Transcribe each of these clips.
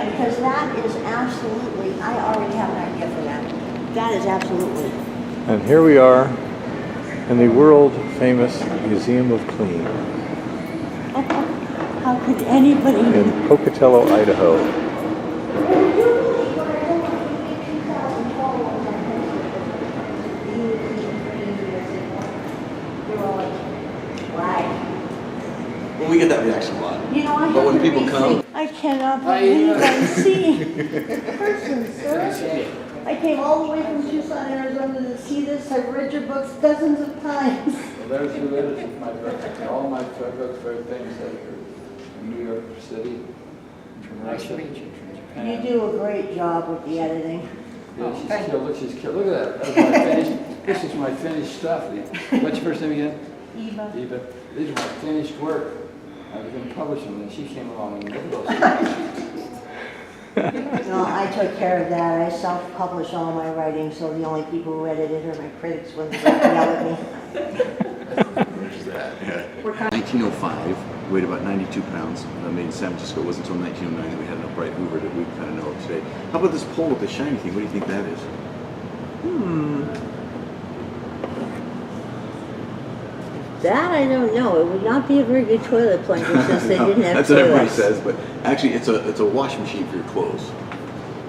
Yeah, because that is absolutely, I already have an idea for that. That is absolutely. And here we are in the world famous Museum of Clean How could anybody? in Pocatello, Idaho. Well, we get that reaction a lot. You know, I But have when to people come- rethink. I cannot believe I'm seeing in person, sir. I came all the way from Tucson, Arizona to see this. I've read your books dozens of times. Well, there's who edits my books. All my books very famous editors from New York City, from Russia, from Japan. You do a great job with the editing. Yeah, she's killed. Look, she's killed. Look at that. That's my finished. This is my finished stuff. What's your first name again? Eva. Eva. These are my finished work. I was going to publish them, and she came along and look at those. No, I took care of that. I self-publish all my writing, so the only people who edit it are my critics when they yell at me. There's that. Yeah. 1905, weighed about 92 pounds. Made in San Francisco. It wasn't until 1909 that we had an upright Hoover that we kind of know of today. How about this pole with the shiny thing? What do you think that is? That I don't know. It would not be a very good toilet plunger since they didn't have That's what everybody toilets. says, but actually it's a wash machine for your clothes.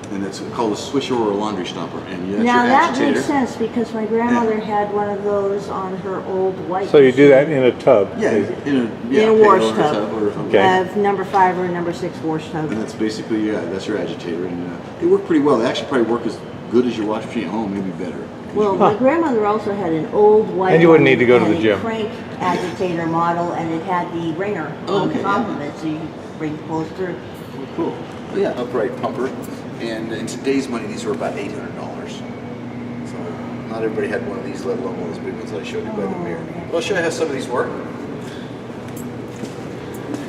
And it's called a swisher or a laundry stomper. And that's Now your that agitator. makes sense because my grandmother had one of those on her old white. So you do that in a tub? Yeah, in a In a wash tub. or something. Okay. Of number 5 or number 6 wash tub. And that's basically, that's your agitator. And they work pretty well. They actually probably work as good as your wash machine at home, maybe better. Well, my grandmother also had an old white. And you wouldn't need to go to and the a gym. crank agitator model, and it had the ringer on Okay, top yeah. of it, so you could bring close through. Oh, cool. Yeah, upright pumper. And in today's money, these were about $800. So not everybody had one of these, let alone one of those big ones that I showed you by the mirror. Well, I'll show you how some of these work.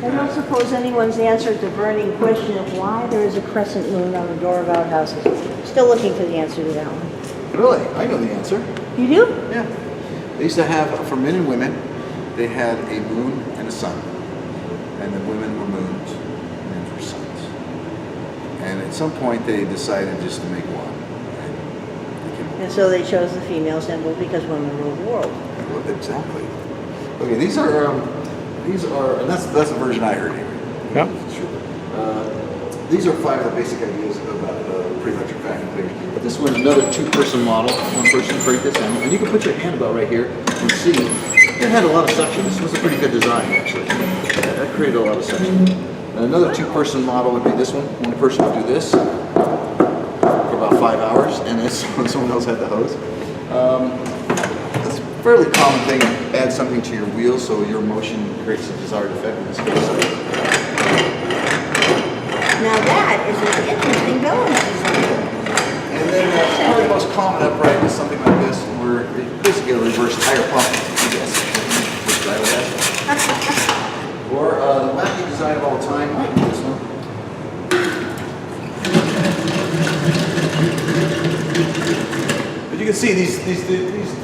I don't suppose anyone's answered the burning question of why there is a crescent moon on the door of outhouses. Still looking for the answer to that one. Really? I know the answer. You do? Yeah. They used to have, for men and women, they had a moon and a sun. And the women were moons, men were suns. And at some point they decided just to make one. And so they chose the female symbol because women rule the world. Well, exactly. Okay, these are, and that's the version I heard anyway. Yep. Sure. These are 5 of the basic ideas about pretty much your vacuum cleaners. But this one's another 2-person model. One person break this in, and you can put your hand about right here and see. It had a lot of suction. This was a pretty good design, actually. That created a lot of suction. Another 2-person model would be this one. One person would do this for about 5 hours, and then someone else had the hose. It's a fairly common thing. Add something to your wheel so your motion creates a desired effect in this case. Now that is an interesting balance design. And then probably the most common upright is something like this, where it's basically a reverse tire pump. I guess. Which I would have. Or the wacky design of all time, this one. But you can see these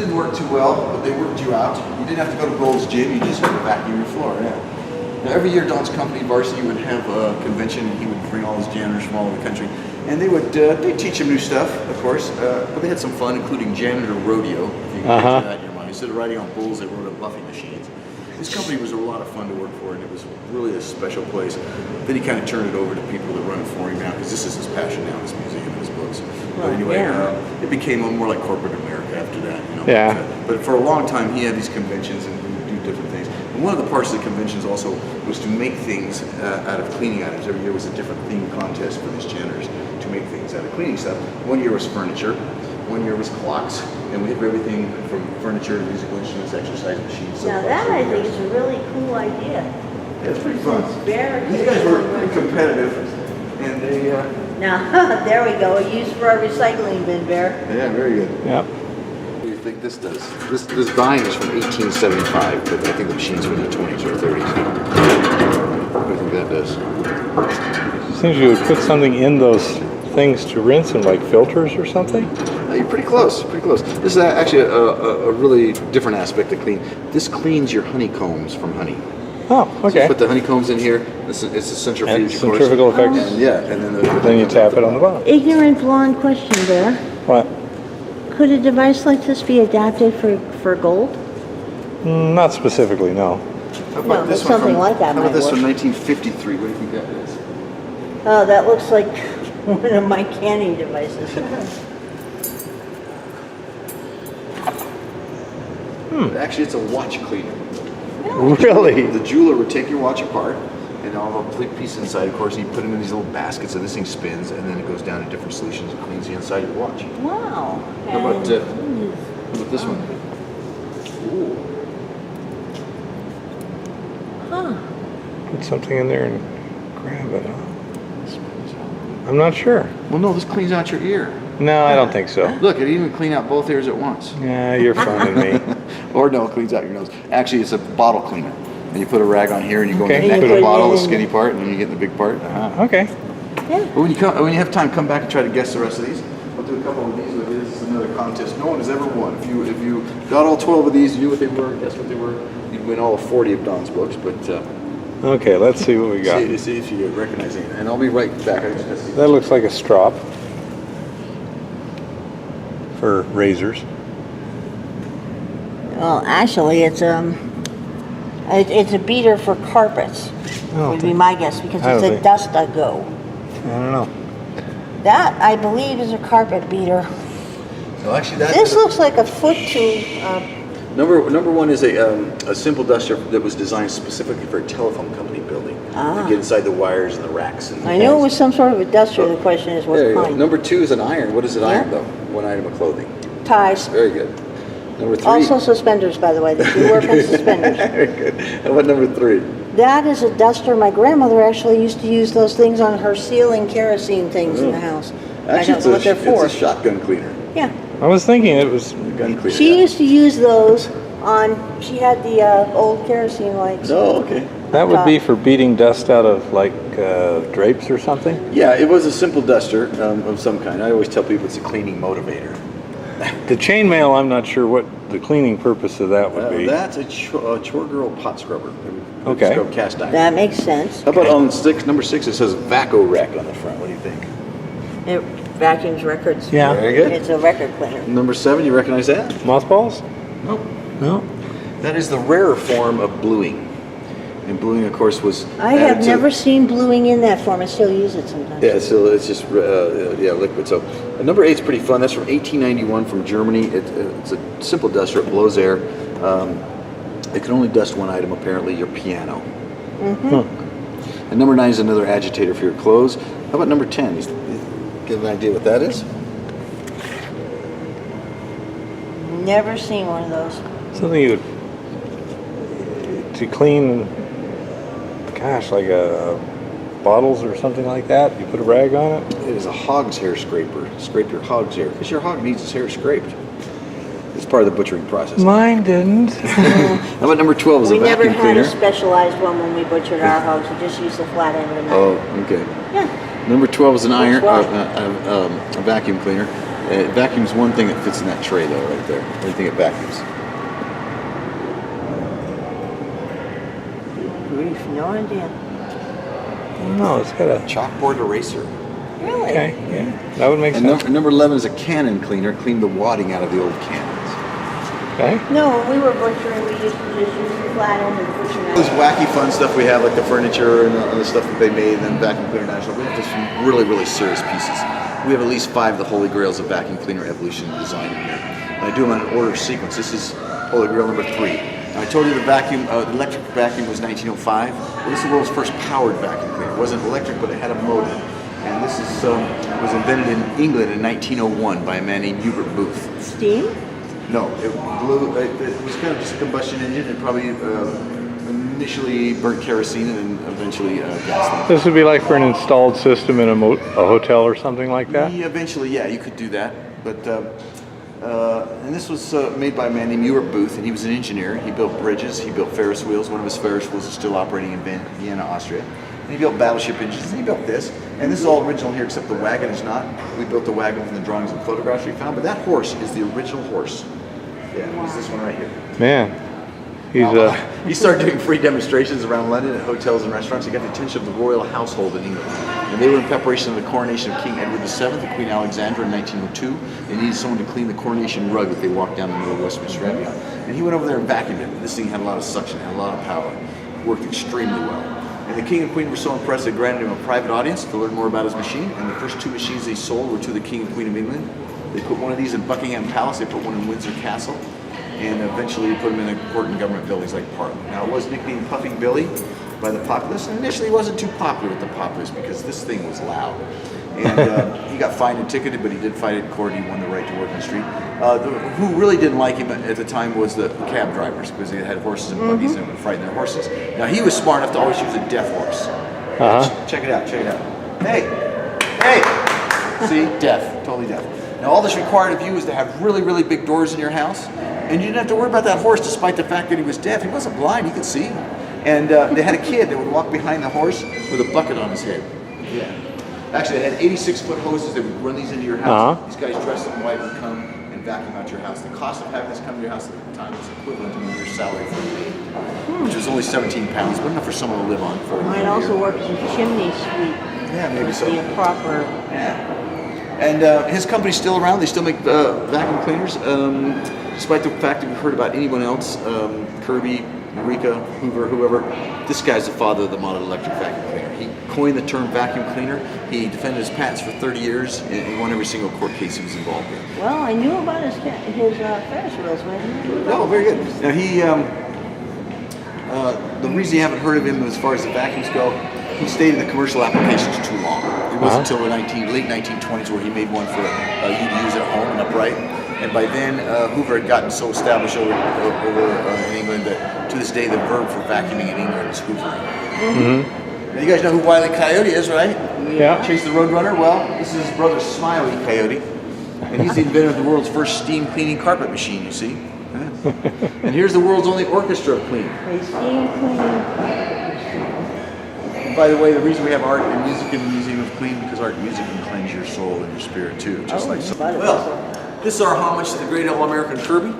didn't work too well, but they worked you out. You didn't have to go to Gold's Gym, you just had to vacuum your floor. Yeah. Now, every year, Don's company, Varsity, would have a convention, and he would bring all his janitors from all over the country. And they would they'd teach him new stuff, of course, but they had some fun, including janitor rodeo, if you can picture that in your mind. Instead of riding on bulls, they rode on buffing machines. This company was a lot of fun to work for, and it was really a special place. Then he kind of turned it over to people that run it for him now, because this is his passion now, this museum and his books. But anyway, it became more like corporate America after that. You know? Yeah. But for a long time, he had these conventions and would do different things. And one of the parts of the conventions also was to make things out of cleaning items. Every year was a different theme contest for these janitors to make things out of cleaning stuff. One year was furniture. One year was clocks. And we had everything from furniture to musical instruments, exercise machines. Now that I think is a really cool idea. Yeah, it's pretty fun. Very These guys were pretty competitive, and they, Now, there we go, used for a recycling bin, Bear. yeah, very good. Yep. What do you think this does? This dyeing is from 1875, but I think the machines were in the 20s or 30s. What do you think that does? Seems you would put something in those things to rinse them, like filters or something? You're pretty close, pretty close. This is actually a really different aspect of clean. This cleans your honeycombs from honey. Oh, So you okay. put the honeycombs in here. It's a centrifuge, And of course. centrifugal effects. And yeah, and then Then you tap it on the bottom. Ignorant blonde question there. What? Could a device like this be adapted for gold? Not specifically, no. How No, but something like that How about might this work. from 1953? What do you think that is? Oh, that looks like one of my canning devices. Actually, it's a watch cleaner. Really? The jeweler would take your watch apart and all the piece inside, of course, and you put them in these little baskets, and this thing spins, and then it goes down to different solutions and cleans the inside of your watch. Wow. How about And- this one? Ooh. Huh. Put something in there and grab it, huh? I'm not sure. Well, no, this cleans out your ear. No, I don't think so. Look, it even clean out both ears at once. Yeah, you're funning me. Or no, it cleans out your nose. Actually, it's a bottle cleaner. And you put a rag on here, and you go Okay. in the neck And of you the put it bottle, the in. skinny part, and then you get the big part. Okay. Yeah. But when you have time, come back and try to guess the rest of these. We'll do a couple of these with you. This is another contest. No one has ever won. If you got all 12 of these, you knew what they were, guessed what they were, you'd win all 40 of Don's books. But Okay, let's see what we got. see if you recognize it. And I'll be right back. I just gotta see. That looks like a strop for razors. Well, actually, it's a beater for carpets. Oh, Would be my guess because I it's don't a think- dust go. I don't know. That I believe is a carpet beater. No, actually, that This looks like a foot to. number one is a simple duster that was designed specifically for a telephone company building. Ah. To get inside the wires and the racks. And I knew it was some sort of a duster. The question is There what you go. kind. Number two is an iron. What is an Yeah. iron though? One item of clothing. Ties. Very good. Number three. Also suspenders, by the way. They do work on suspenders. Very good. How about number three? That is a duster. My grandmother actually used to use those things on her ceiling kerosene things in the house. I Actually, don't know what they're for. it's a shotgun cleaner. Yeah. I was thinking it was. Gun cleaner. She yeah. used to use those on, she had the old kerosene lights. Oh, okay. That would be for beating dust out of like drapes or something. Yeah, it was a simple duster of some kind. I always tell people it's a cleaning motivator. The chainmail, I'm not sure what the cleaning purpose of that would be. That's a chore girl pot scrubber. Okay. Scrub cast iron. That makes sense. How about on number six? It says Vaco Rec on the front. What do you think? It vacuums records. Yeah. Very good. It's a record cleaner. Number seven, you recognize that? Mothballs? Nope. No. That is the rarer form of bluing. And bluing, of course, was I added have to- never seen bluing in that form. I still use it sometimes. Yeah, so it's just liquid. So number eight's pretty fun. That's from 1891 from Germany. It's a simple duster. It blows air. It can only dust one item, apparently, your piano. And number nine is another agitator for your clothes. How about number 10? You get an idea what that is? Never seen one of those. Something you would to clean. Gosh, like bottles or something like that. You put a rag on it. It is a hog's hair scraper. Scrape your hog's hair because your hog needs his hair scraped. It's part of the butchering process. Mine didn't. How about number 12 is We a never vacuum had cleaner? a specialized one when we butchered our hogs. We just used the flat end of the knife. Oh, okay. Yeah. Number 12 is an iron, Which one? a vacuum cleaner. It vacuums one thing that fits in that tray, though, right there. What do you think it vacuums? Grief, no idea. No, it's got a. Chalkboard eraser. Really? Okay, yeah, that would make And sense. number 11 is a cannon cleaner. Clean the wadding out of the old cannons. Okay. No, when we were butchering, we used to just use the flat end of the butcher This knife. wacky fun stuff we have, like the furniture and the stuff that they made, and then vacuum cleaner national. We have some really, really serious pieces. We have at least 5 of the holy grails of vacuum cleaner evolution and design in here. And I do them on an order sequence. This is holy grail number 3. Now, I told you the vacuum, the electric vacuum was 1905. Well, this is the world's first powered vacuum cleaner. It wasn't electric, but it had a motor. And this is was invented in England in 1901 by a man named Hubert Booth. Steam? No, it blew. It was kind of just a combustion engine. It probably initially burnt kerosene and then eventually gasoline. This would be like for an installed system in a hotel or something like that. Yeah, eventually, yeah, you could do that. But and this was made by a man named Hubert Booth, and he was an engineer. He built bridges. He built Ferris wheels. One of his Ferris wheels is still operating in Vienna, Austria. And he built battleship engines. And he built this. And this is all original here, except the wagon is not. We built the wagon from the drawings and photographs we found. But that horse is the original horse. Yeah, it's this one right here. Man, He started doing free demonstrations around London at hotels and restaurants. He got the attention of the royal household in England. And they were in preparation of the coronation of King Edward VII and Queen Alexandra in 1902. They needed someone to clean the coronation rug that they walked down the middle of Westminster Abbey on. And he went over there and vacuumed it. This thing had a lot of suction, had a lot of power. Worked extremely well. And the King and Queen were so impressed they granted him a private audience to learn more about his machine. And the first 2 machines they sold were to the King and Queen of England. They put one of these in Buckingham Palace, they put one in Windsor Castle, and eventually put them in important government buildings like Parliament. Now it was nicknamed Puffing Billy by the populace, and initially he wasn't too popular with the populace because this thing was loud. And he got fined and ticketed, but he did fight it in court. He won the right to work in the street. Who really didn't like him at the time was the cab drivers, because they had horses and buggies and would frighten their horses. Now he was smart enough to always use a deaf horse. Check it out, check it out. Hey, hey! See, deaf, totally deaf. Now all this required of you is to have really, really big doors in your house, and you didn't have to worry about that horse despite the fact that he was deaf. He wasn't blind, he could see. And they had a kid that would walk behind the horse with a bucket on his head. Yeah. Actually, they had 86-foot hoses that would run these into your house. These guys dressed in white would come and vacuum out your house. The cost of having this come to your house at the time was equivalent to your salary for a maid, which was only 17 pounds, but enough for someone to live on for a Might also work as a chimney sweep. Yeah, maybe so. Be a proper. Yeah. And his company's still around. They still make vacuum cleaners, despite the fact that we've heard about anyone else, Kirby, Eureka, Hoover, whoever. This guy's the father of the modern electric vacuum cleaner. He coined the term vacuum cleaner. He defended his patents for 30 years, and he won every single court case he was involved in. Well, I knew about his Ferris wheels, man. Oh, very good. Now he, the reason you haven't heard of him as far as the vacuums go, he stayed in the commercial applications too long. It wasn't until the late 1920s where he made one for you to use at home and upright. And by then, Hoover had gotten so established over in England that to this day the verb for vacuuming in England is hoovering. Now you guys know who Wile E. Coyote is, right? Yeah. Chase the Roadrunner? Well, this is his brother Smiley Coyote. And he's the inventor of the world's first steam cleaning carpet machine, you see. And here's the world's only orchestra of cleaning. A steam cleaning. And by the way, the reason we have art and music in the Museum of Clean, because art and music can cleanse your soul and your spirit too, just like so. Well, this is our homage to the great all-American Kirby.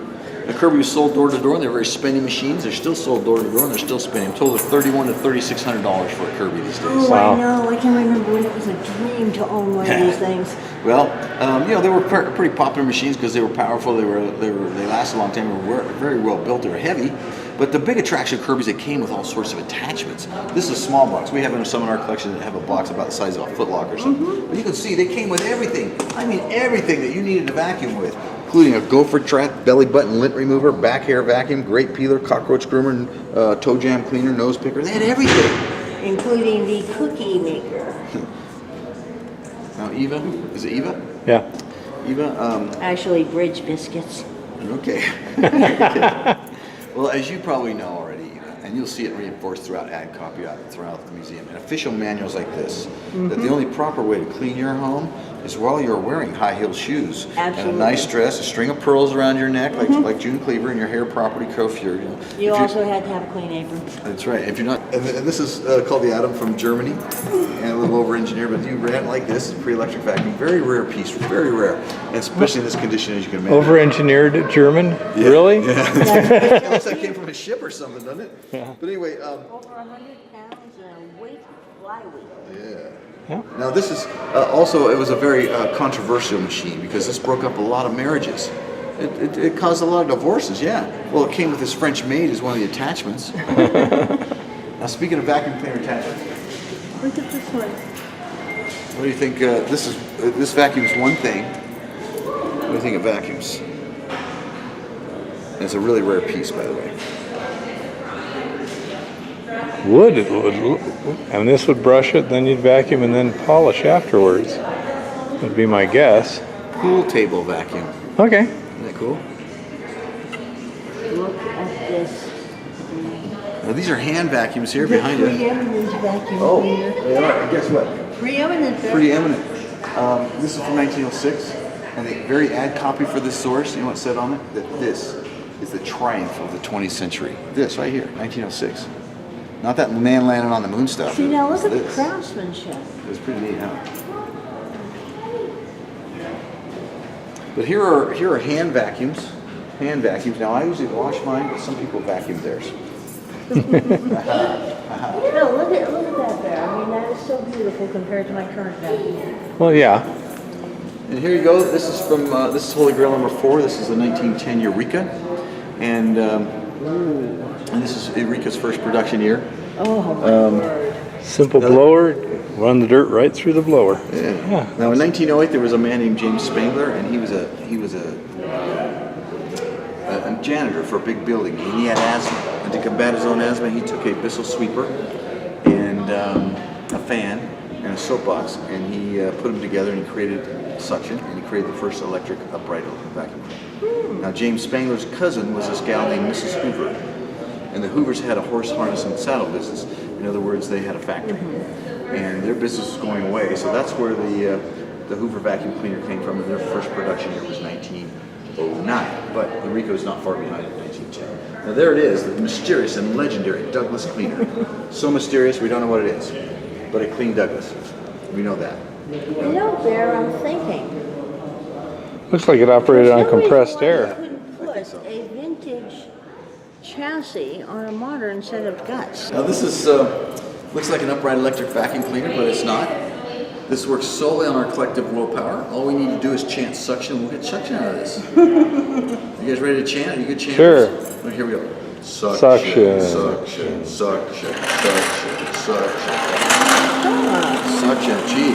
The Kirby was sold door to door, and they're very spendy machines. They're still sold door to door, and they're still spending. Total of $3,100 to $3,600 for a Kirby these days. Oh, Wow. I know. I can remember when it was a dream to own one of these things. Well, you know, they were pretty popular machines because they were powerful. They lasted a long time. They were very well built. They were heavy. But the big attraction of Kirby's, they came with all sorts of attachments. This is a small box. We have some in our collection that have a box about the size of a Foot Locker or something. But you can see they came with everything. I mean, everything that you needed to vacuum with, including a gopher trap, belly button lint remover, back hair vacuum, grate peeler, cockroach groomer, toe jam cleaner, nose picker. They had everything. Including the cookie maker. Now, Eva, is it Eva? Yeah. Eva, Actually, bridge biscuits. okay. Well, as you probably know already, and you'll see it reinforced throughout ad copy throughout the museum, and official manuals like this, that the only proper way to clean your home is while you're wearing high-heeled shoes. Absolutely. And a nice dress, a string of pearls around your neck, like June Cleaver, and your hair properly coiffured. You also had to have a clean apron. That's right. If you're not, and this is called the Atom from Germany, and a little over-engineered, but you ran it like this, pre-electric vacuum, very rare piece, very rare, and especially in this condition, as you can imagine. Over-engineered German? Yeah. Really? Yeah. It looks like it came from a ship or something, doesn't it? Yeah. But anyway, Over 100 pounds and a weight flywheel. yeah. Yeah. Now this is also, it was a very controversial machine because this broke up a lot of marriages. It caused a lot of divorces, yeah. Well, it came with this French maid as one of the attachments. Now speaking of vacuum cleaner attachments, Look at this one. what do you think, this vacuums one thing. What do you think of vacuums? And it's a really rare piece, by the way. Wood, and this would brush it, then you'd vacuum and then polish afterwards. Would be my guess. Pool table vacuum. Okay. Isn't that cool? Look at this. Now these are hand vacuums here behind The you. preeminent vacuum Oh, cleaner. they are. And guess what? Preeminent. Preeminent. This is from 1906, and the very ad copy for this source, you know what it said on it? That this is the triumph of the 20th century. This right here, 1906. Not that man landing on the moon stuff. See, now look at the This. craftsmanship. It was pretty neat, huh? But here are hand vacuums hand vacuums. Now I usually wash mine, but some people vacuum theirs. No, look at that there. I mean, that is so beautiful compared to my current vacuum. Well, yeah. And here you go. This is from this is Holy Grail number 4. This is a 1910 Eureka, and this is Eureka's first production year. Oh, my word. Simple blower, run the dirt right through the blower. Yeah. Now in 1908 there was a man named James Spangler, and he was a janitor for a big building, and he had asthma. And to combat his own asthma, he took a Bissell sweeper and a fan and a soapbox, and he put them together, and he created suction, and he created the first electric upright vacuum cleaner. Now James Spangler's cousin was this gal named Mrs. Hoover, and the Hoovers had a horse harness and saddle business. In other words, they had a factory, and their business was going away. So that's where the Hoover vacuum cleaner came from, and their first production year was 1909. But Eureka is not far behind in 1910. Now there it is, the mysterious and legendary Douglas cleaner. So mysterious, we don't know what it is, but it cleaned Douglas. We know that. You know, Bear, I'm thinking. Looks like it operated on There's no reason compressed why you air. couldn't put a vintage chassis on a modern set of guts. Now this is looks like an upright electric vacuum cleaner, but it's not. This works solely on our collective willpower. All we need to do is chant suction. We'll get suction out of this. You guys ready to chant? Are you good chanters? Sure. Well, here we go. Suction. Suction. Suction. Suction. Suction. Suction. Gee.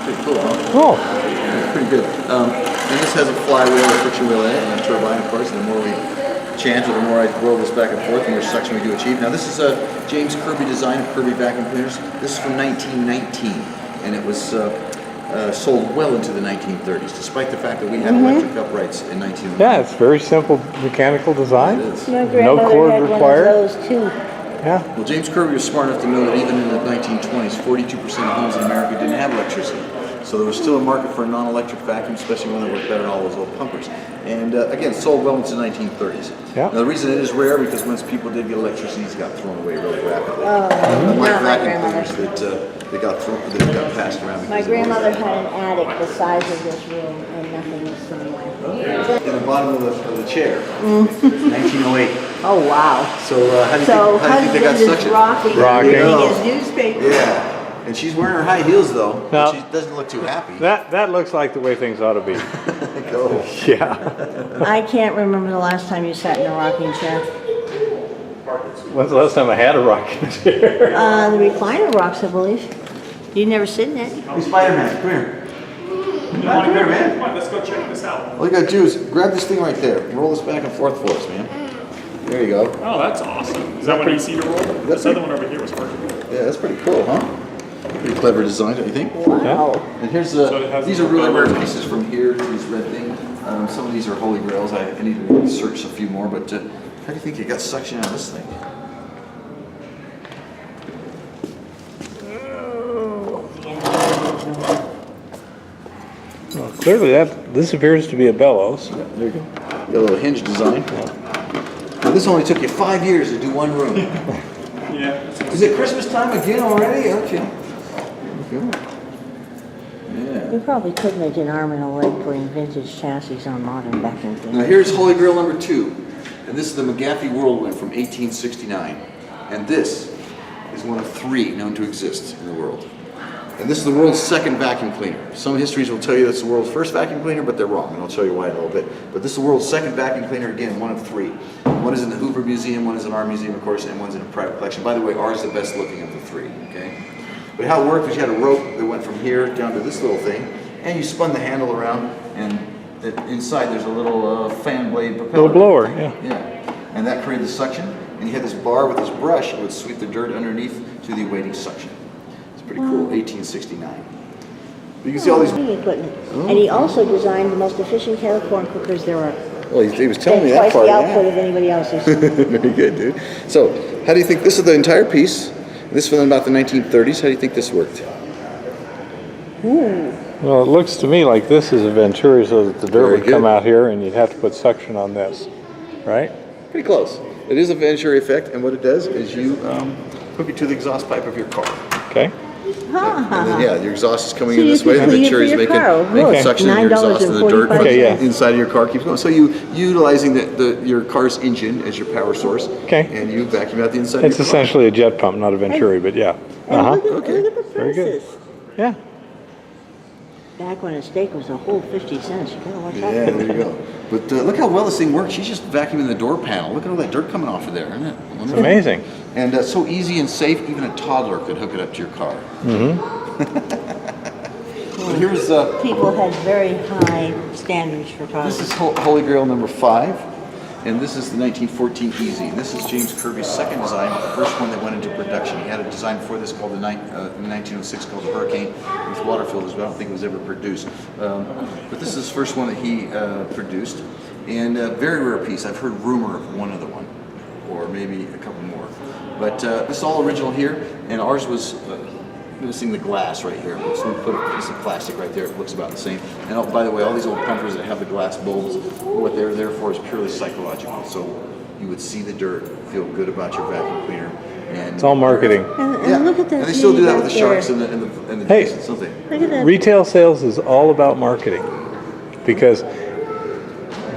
Pretty cool, huh? Oh, Yeah, pretty good. And this has a flywheel, a friction wheel in it, and a turbine, of course. And the more we chant, or the more I roll this back and forth, the more suction we do achieve. Now this is a James Kirby design of Kirby vacuum cleaners. This is from 1919, and it was sold well into the 1930s, despite the fact that we had electric uprights in 1909. yeah, it's very simple mechanical design. It is. My No grandmother cord had required. one of those too. Yeah. Well, James Kirby was smart enough to know that even in the 1920s, 42% of homes in America didn't have electricity. So there was still a market for a non-electric vacuum, especially one that worked better than all those old pumpers. And again, sold well into the 1930s. Yeah. Now the reason it is rare because once people did get electricity, these got thrown away really rapidly. Not my vacuum grandmother. cleaners that got passed around. My because of grandmother the had an attic the size of this room, and nothing was thrown away. in the bottom of the chair, 1908. Oh, wow. So how do you So think they got husband is suction? rocking, Rocking. reading his newspaper. Yeah. And she's wearing her high heels though. Now- But she doesn't look too happy. That looks like the way things ought to be. Go. Yeah. I can't remember the last time you sat in a rocking chair. When's the last time I had a rocking chair? The recliner rocks, I believe. You never sit in it. Hey, Spider-Man, come here. Come here, man. Come on, let's go check this out. All you gotta do is grab this thing right there. Roll this back and forth for us, man. There you go. Oh, that's awesome. Is that what you see to roll? This pretty- other one over here was perfect. Yeah, that's pretty cool, huh? Pretty clever design, don't you think? Wow. And here's So it has these are really rare pieces from here, these red things. Some of these are holy grails. I need to search a few more, but how do you think you got suction out of this thing? Well, clearly this appears to be a bellows. There you go. Got a little hinge design. Now this only took you 5 years to do one room. Yeah. Is it Christmas time again already? Okay. Good. Yeah. You probably could make an arm and a leg putting vintage chassis on modern vacuum Now cleaners. here's Holy Grail number 2, and this is the McGaffey Whirlwind from 1869, and this is one of 3 known to exist in the world. And this is the world's second vacuum cleaner. Some histories will tell you that's the world's first vacuum cleaner, but they're wrong, and I'll show you why in a little bit. But this is the world's second vacuum cleaner, again, one of 3. One is in the Hoover Museum, one is in our museum, of course, and one's in a private collection. By the way, ours is the best looking of the 3, okay? But how it worked was you had a rope that went from here down to this little thing, and you spun the handle around, and inside there's a little fan blade propeller. Little blower, yeah. Yeah, and that created the suction, and you had this bar with this brush that would sweep the dirt underneath to the awaiting suction. It's pretty cool, 1869. But you can see all these. Equipment. And he also designed the most efficient kettle corn cookers there are. Well, he was telling me that Twice part. the output of anybody else's. Very good, dude. So, how do you think this is the entire piece? This from about the 1930s. How do you think this worked? Well, it looks to me like this is a venturi so that the dirt Very would come good. out here and you'd have to put suction on this, right? Pretty close. It is a Venturi effect, and what it does is you hook it to the exhaust pipe of your car. Okay. And then, yeah, your exhaust is coming So in you this can way, and the clean it for cherry's your making, car. making Look, suction in your exhaust, and the dirt $9.45. Okay, yeah. inside of your car keeps going. So you utilizing your car's engine as your power source, Okay. and you vacuum out the inside It's of your car. essentially a jet pump, not a Venturi, but yeah. And Uh-huh. look at the Very good. prices. Yeah. Back when a steak was a whole 50 cents, you gotta watch Yeah, out. there you go. But look how well this thing works. She's just vacuuming the door panel. Look at all that dirt coming off of there, isn't it? It's amazing. And so easy and safe, even a toddler could hook it up to your car. But here's People had very high standards for this is toilets. Holy Grail number 5, and this is the 1914 Easy. And this is James Kirby's second design, but the first one that went into production. He had a design before this called in 1906 called the Hurricane with water filters, but I don't think it was ever produced. But this is his first one that he produced, and a very rare piece. I've heard rumor of one other one, or maybe a couple more. But this is all original here, and ours was missing the glass right here. So we put a piece of plastic right there. It looks about the same. And oh, by the way, all these old pumpers that have the glass bulbs, what they're there for is purely psychological. So you would see the dirt, feel good about your vacuum cleaner. And It's all marketing. And look at that. And they still do that with the beauty back sharks and the Hey. Jasons, don't they? there. Look at that. Retail sales is all about marketing because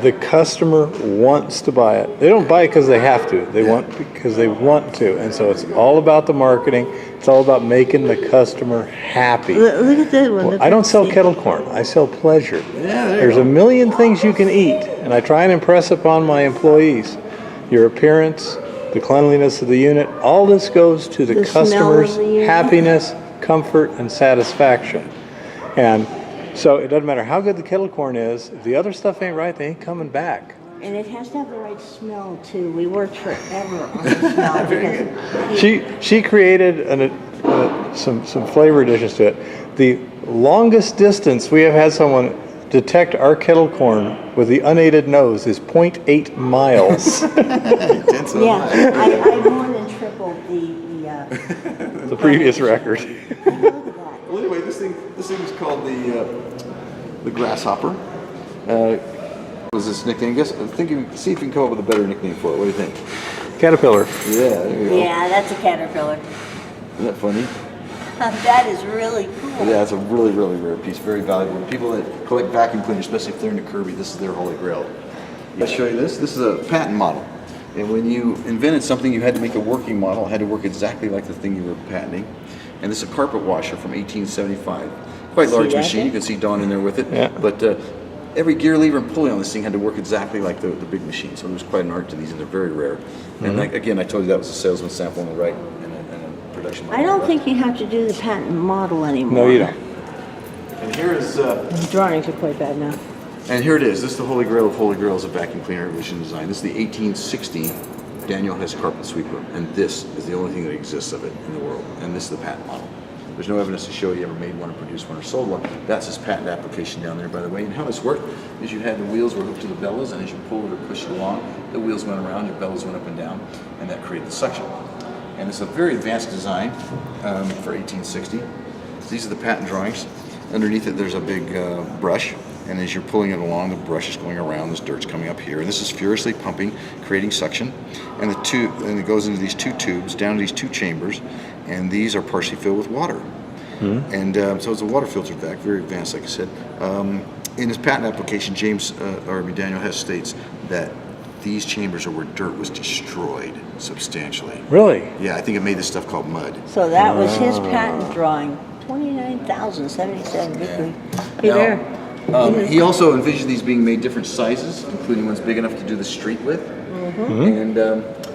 the customer wants to buy it. They don't buy it because they have to. They want because they want to. And so it's all about the marketing. It's all about making the customer happy. Look at that one. Well, I don't sell kettle corn. I sell pleasure. Yeah, there you There's go. a million things you can eat, and I try and impress upon my employees your appearance, the cleanliness of the unit. All this goes to the The smell of customer's the unit. happiness, comfort, and satisfaction. And so it doesn't matter how good the kettle corn is. If the other stuff ain't right, they ain't coming back. And it has to have the right smell too. We worked forever on the smell. because She created some flavor additions to it. The longest distance we have had someone detect our kettle corn with the unaided nose is 0.8 miles. Intense, huh? Yeah, I more than tripled The previous record. look at that. Well, anyway, this thing is called the grasshopper. Was this nickname? See if you can come up with a better nickname for it. What do you think? Caterpillar. Yeah, there you go. Yeah, that's a caterpillar. Isn't that funny? That is really cool. Yeah, it's a really, really rare piece. Very valuable. People that collect vacuum cleaners, especially if they're into Kirby, this is their holy grail. I'll show you this. This is a patent model. And when you invented something, you had to make a working model. It had to work exactly like the thing you were patenting. And this is a carpet washer from 1875. Quite large See that machine. there? You can see Dawn in there with it. Yeah. But every gear lever and pulley on this thing had to work exactly like the big machine. So there's quite an art to these, and they're very rare. And like, again, I told you that was a salesman sample on the right and a production model. I on don't the think you have to do the patent model anymore. No, you don't. left. And here is The drawings are quite bad now. And here it is. This is the holy grail of holy grails of vacuum cleaner evolution design. This is the 1860 Daniel Hess carpet sweeper, and this is the only thing that exists of it in the world. And this is the patent model. There's no evidence to show he ever made one or produced one or sold one. That's his patent application down there, by the way. And how this worked is you had the wheels were hooked to the bellows, and as you pulled it or pushed it along, the wheels went around, your bellows went up and down, and that created the suction. And it's a very advanced design for 1860. These are the patent drawings. Underneath it, there's a big brush, and as you're pulling it along, the brush is going around. This dirt's coming up here, and this is furiously pumping, creating suction. And it goes into these two tubes, down to these two chambers, and these are partially filled with water. And so it's a water filtered vac, very advanced, like I said. In his patent application, Daniel Hess states that these chambers are where dirt was destroyed substantially. Really? Yeah, I think it made this stuff called mud. So that was his patent drawing. 29,077 Victory. Hey Now, there. He also envisioned these being made different sizes, including ones big enough to do the street with. And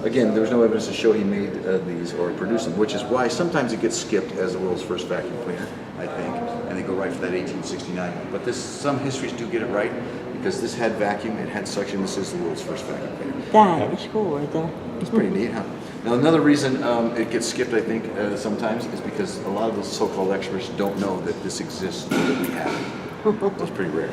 again, there was no evidence to show he made these or produced them, which is why sometimes it gets skipped as the world's first vacuum cleaner, I think, and they go right for that 1869. But some histories do get it right, because this had vacuum, it had suction. This is the world's first vacuum cleaner. That is cool right there. It's pretty neat, huh? Now, another reason it gets skipped, I think, sometimes is because a lot of those so-called experts don't know that this exists or that we have it. It's pretty rare.